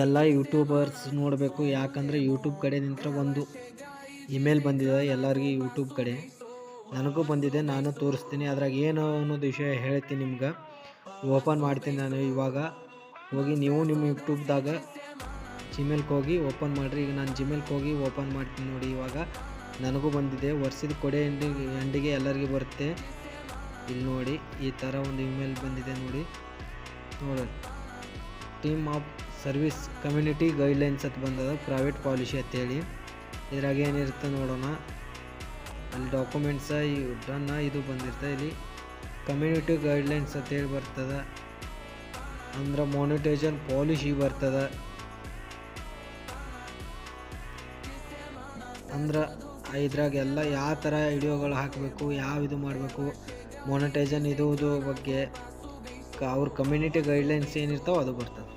ಎಲ್ಲ ಯೂಟ್ಯೂಬರ್ಸ್ ನೋಡಬೇಕು, ಯಾಕಂದರೆ ಯೂಟ್ಯೂಬ್ ಕಡೆ ನಿಂತರ ಒಂದು ಇಮೇಲ್ ಬಂದಿದೆ ಎಲ್ಲರಿಗೆ. ಯೂಟ್ಯೂಬ್ ಕಡೆ ನನಗೂ ಬಂದಿದೆ, ನಾನು ತೋರಿಸ್ತೀನಿ. ಅದ್ರಾಗ ಏನು ಅನ್ನೋದು ವಿಷಯ ಹೇಳ್ತೀನಿ ನಿಮ್ಗೆ. ಓಪನ್ ಮಾಡ್ತೀನಿ ನಾನು ಇವಾಗ. ಹೋಗಿ ನೀವು ನಿಮ್ಮ ಯೂಟ್ಯೂಬ್ದಾಗ ಜಿಮೇಲ್ಗೆ ಹೋಗಿ ಓಪನ್ ಮಾಡಿರಿ. ಈಗ ನಾನು ಜಿಮೇಲ್ಗೆ ಹೋಗಿ ಓಪನ್ ಮಾಡ್ತೀನಿ ನೋಡಿ. ಇವಾಗ ನನಗೂ ಬಂದಿದೆ. ವರ್ಷದ ಕೊಡೆ ಎಂಡಿಗೆ ಎಲ್ಲರಿಗೂ ಬರುತ್ತೆ. ಇಲ್ಲಿ ನೋಡಿ, ಈ ಥರ ಒಂದು ಇಮೇಲ್ ಬಂದಿದೆ ನೋಡಿ. Team of service community guidelines ಅಂತ ಬಂದದ, ಪ್ರೈವೇಟ್ ಪಾಲಿಸಿ ಅಂತೇಳಿ. ಇದ್ರಾಗ ಏನಿರುತ್ತೆ ನೋಡೋಣ. ಅಲ್ಲಿ ಡಾಕ್ಯುಮೆಂಟ್ಸ ಇದು ಬಂದಿರ್ತದೆ. ಇಲ್ಲಿ ಕಮ್ಯುನಿಟಿ ಗೈಡ್ಲೈನ್ಸ್ ಅಂತೇಳಿ ಬರ್ತದೆ, ಅಂದ್ರೆ ಮಾನಿಟೈಸೇಷನ್ ಪಾಲಿಸಿ ಬರ್ತದೆ. ಅಂದ್ರೆ ಇದ್ರಾಗೆಲ್ಲ ಯಾವ ಥರ ವಿಡಿಯೋಗಳು ಹಾಕಬೇಕು, ಯಾವ ಇದು ಮಾಡಬೇಕು, ಮಾನಿಟೈಸೇಷನ್ ಇದು ಬಗ್ಗೆ ಅವ್ರ ಕಮ್ಯುನಿಟಿ ಗೈಡ್ಲೈನ್ಸ್ ಏನಿರ್ತಾವೆ ಅದು ಬರ್ತದೆ.